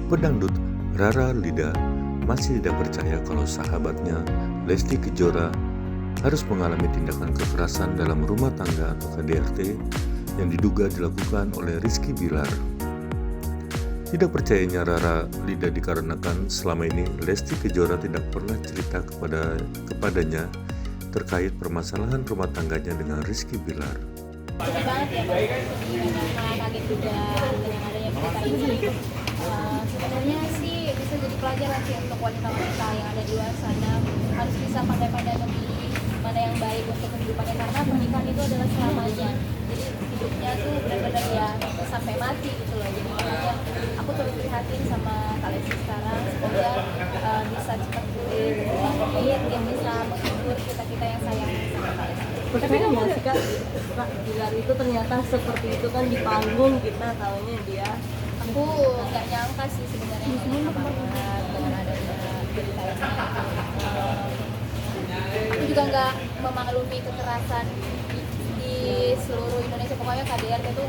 Pedangdut Rara Lida masih tidak percaya kalau sahabatnya Lesti Kejora harus mengalami tindakan kekerasan dalam rumah tangga atau KDRT yang diduga dilakukan oleh Rizky Bilar. Tidak percayanya Rara Lida dikarenakan selama ini Lesti Kejora tidak pernah cerita kepadanya terkait permasalahan rumah tangganya dengan Rizky Bilar. Sedih banget ya Bang, kaget juga dengan adanya berita ini. Sebenarnya sih bisa jadi pelajaran sih untuk wanita-wanita yang ada di luar sana, harus bisa pandai-pandai memilih mana yang baik untuk kehidupannya, karena pernikahan itu adalah selamanya. Jadi hidupnya tuh benar-benar ya sampai mati gitu loh. Jadi makanya aku turut prihatin sama Kak Lesti sekarang, semoga bisa cepat pulih, dia bisa menghibur kita yang sayang sama Kak Lesti. Percaya nggak sih Kak, Bilar itu ternyata seperti itu kan di panggung kita taunya dia. Aku nggak nyangka sih sebenarnya dengan adanya berita ini. Aku juga nggak memaklumi kekerasan di seluruh Indonesia, pokoknya KDRT itu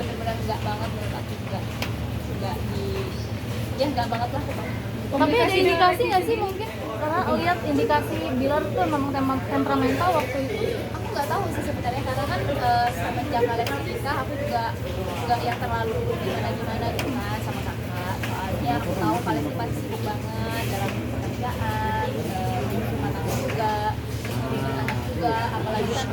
benar-benar nggak banget menurut aku, nggak banget lah. Tapi ada indikasi nggak sih mungkin karena lihat indikasi Bilar tuh memang temperamental waktu itu? Aku nggak tahu sih sebenarnya, karena kan semenjak kalian menikah aku juga nggak yang terlalu gimana gitu kan sama kakak. Soalnya aku tahu kalian itu masih sibuk banget dalam pekerjaan, rumah tangga juga, ngurusin anak juga, apalagi kan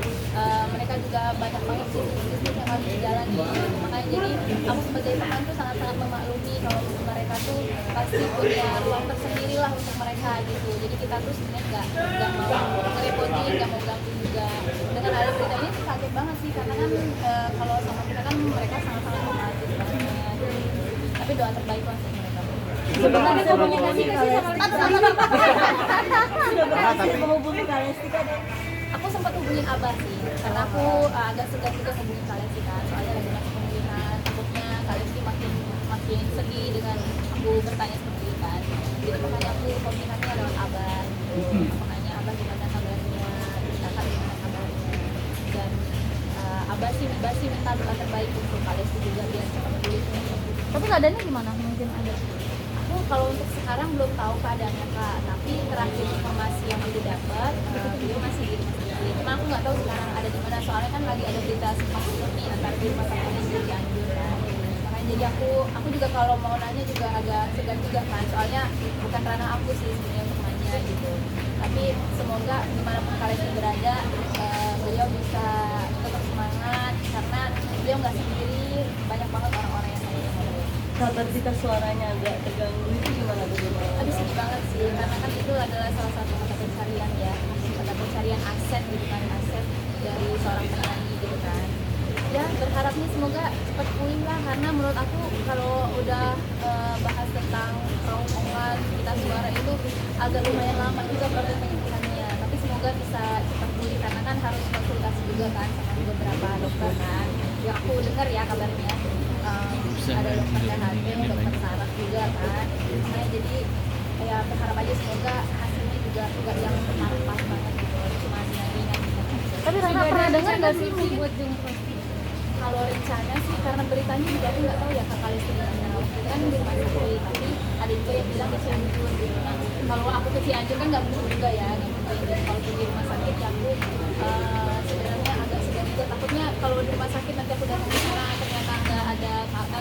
mereka juga banyak banget bisnis yang harus dijalani. Makanya jadi aku sebagai teman tuh sangat-sangat memaklumi kalau mereka tuh pasti punya ruang tersendiri lah untuk mereka gitu. Jadi kita tuh sebenarnya nggak mau ngerepotin, nggak mau ganggu juga. Dengan ada berita ini tuh kaget banget sih, karena kan kalau sama kita kan mereka sangat-sangat romantis banget. Tapi doa terbaik lah untuk mereka. Sebenarnya komunikasi Sudah berhasil menghubungi Kak Lesti kan? Aku sempat hubungin Abah sih, karena aku agak segan juga hubungin Kak Lesti kan, soalnya lagi masih pemulihan, takutnya Kak Lesti makin sedih dengan aku bertanya seperti itu kan. Jadi makanya aku komunikasinya lewat Abah gitu. Makanya Abah gimana kabarnya, kakak gimana kabarnya, dan Abah sih minta doa terbaik untuk Kak Lesti juga biar cepat pulih. Tapi keadaannya gimana? Mungkin ada. Aku kalau untuk sekarang belum tahu keadaannya Kak, tapi terakhir informasi yang aku dapat beliau masih di rumah sakit. Cuma aku nggak tahu sekarang ada di mana, soalnya kan lagi ada berita simpang siur nih antara di rumah sakit dan di Cianjur kan. Makanya jadi aku juga kalau mau nanya juga agak segan juga kan, soalnya bukan ranah aku sih sebenarnya untuk nanya gitu. Tapi semoga dimanapun kalian berada, beliau bisa tetap semangat, karena beliau nggak sendiri, banyak banget orang-orang yang sayang sama beliau. Kabar kita suaranya agak terganggu itu gimana bagaimana? Aduh sedih banget sih, karena kan itu adalah salah satu mata pencarian ya, mata pencarian aset gitu kan, aset dari seorang penyanyi gitu kan. Ya berharapnya semoga cepat pulih lah, karena menurut aku kalau udah bahas tentang kerongkongan kita suara itu agak lumayan lama juga proses penyembuhannya. Tapi semoga bisa cepat pulih, karena kan harus konsultasi juga kan sama beberapa dokter kan. Yang aku dengar ya kabarnya. Ada dokter THT, dokter saraf juga kan. Makanya jadi ya berharap aja semoga hasilnya juga enggak yang pas banget gitu, cuma ringan-ringan gitu. Tapi Rara pernah dengar nggak sih buat jemput? Kalau rencana sih karena beritanya juga aku nggak tahu ya Kak Lesti gimana. Waktu itu kan di rumah sakit, tapi ada juga yang bilang ke Cianjur gitu. Nah, kalau aku ke Cianjur kan nggak mungkin juga ya, nggak mungkin. Jadi kalau di rumah sakit ya aku sebenarnya agak segan juga. Takutnya kalau di rumah sakit nanti aku datang ke sana ternyata nggak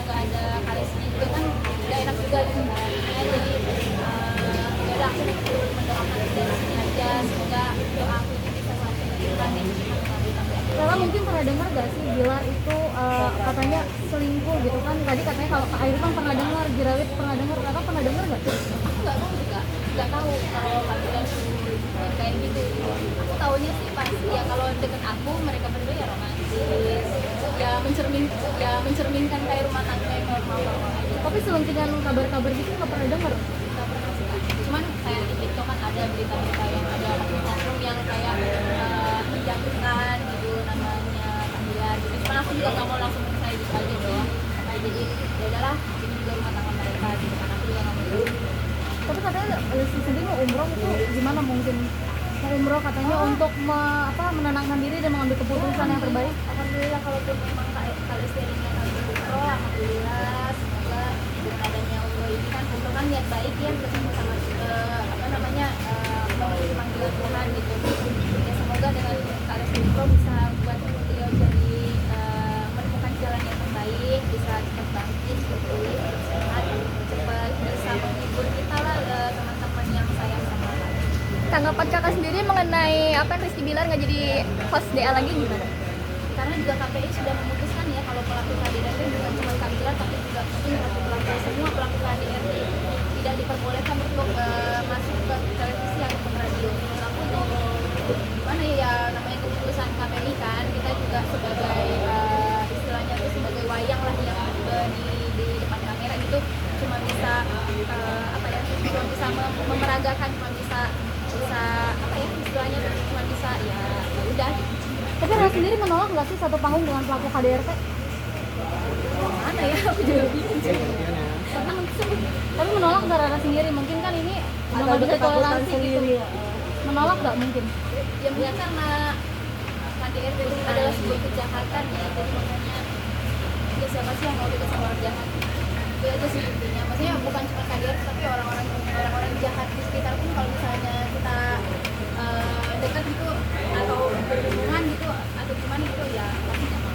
ada Kak Lestinya juga kan nggak enak juga gitu kan. Nah, jadi ya udah aku mendoakan dari sini aja, semoga doa aku ini bisa sampai ke Tuhan yang Rara mungkin pernah dengar gak sih Bilar itu katanya selingkuh gitu kan? Tadi katanya kalau Kak Ayu kan pernah dengar, Girawit pernah dengar, Rara pernah dengar nggak? Aku nggak tahu juga, nggak tahu kalau kalian kayak gitu. Aku tahunya sih pasti ya kalau deket aku mereka berdua ya romantis, ya mencerminkan kayak rumah tangga yang normal aja. Tapi selentingan kabar-kabar gitu nggak pernah dengar. Nggak pernah sih. Cuman kayak di TikTok kan ada berita-berita yang ada oknum yang kayak menjatuhkan gitu namanya Kak gitu. Cuman aku juga nggak mau langsung percaya gitu aja doang. Kayak jadi ya udahlah, ini juga rumah tangga mereka gitu kan, aku juga nggak mau. Tapi katanya Lesti sendiri mau umroh itu gimana mungkin? Mau umroh katanya untuk menenangkan diri dan mengambil keputusan yang terbaik. Alhamdulillah kalau memang Kak Lesti ingin ambil umroh, alhamdulillah semoga dengan adanya umroh ini kan untuk kan niat baik ya ketemu sama memenuhi panggilan Tuhan gitu. Ya semoga dengan Kak Lesti Pro bisa buat beliau jadi menemukan jalan yang terbaik, bisa cepat bangkit, pulih, sehat, cepat bisa menghibur kita lah teman-teman yang sayang sama Kak. Tanggapan kakak sendiri mengenai apa Rizky Bilar nggak jadi host DA lagi gimana? Karena juga KPI sudah memutuskan ya kalau pelaku KDRT bukan cuma Kak Bilar tapi juga mungkin pelaku semua pelaku KDRT tidak diperbolehkan untuk masuk ke televisi ataupun radio. Aku itu gimana ya namanya keputusan KPI kan, kita juga sebagai istilahnya itu sebagai wayang lah yang di depan kamera gitu cuma bisa cuma bisa memeragakan, cuma bisa apa ya istilahnya cuma bisa ya udah. Tapi Rara sendiri menolak nggak sih satu panggung dengan pelaku KDRT? Mana ya aku juga bingung sih. Tapi menolak nggak Rara sendiri? Mungkin kan ini udah nggak bisa toleransi gitu. Menolak nggak mungkin? Ya mungkin karena KDRT itu adalah sebuah kejahatan ya, jadi makanya ya siapa sih yang mau dekat sama orang jahat? Itu aja sih intinya. Maksudnya bukan cuma KDRT tapi orang-orang jahat di sekitar pun kalau misalnya kita dekat gitu atau berhubungan gitu atau gimana gitu ya pasti nggak mau.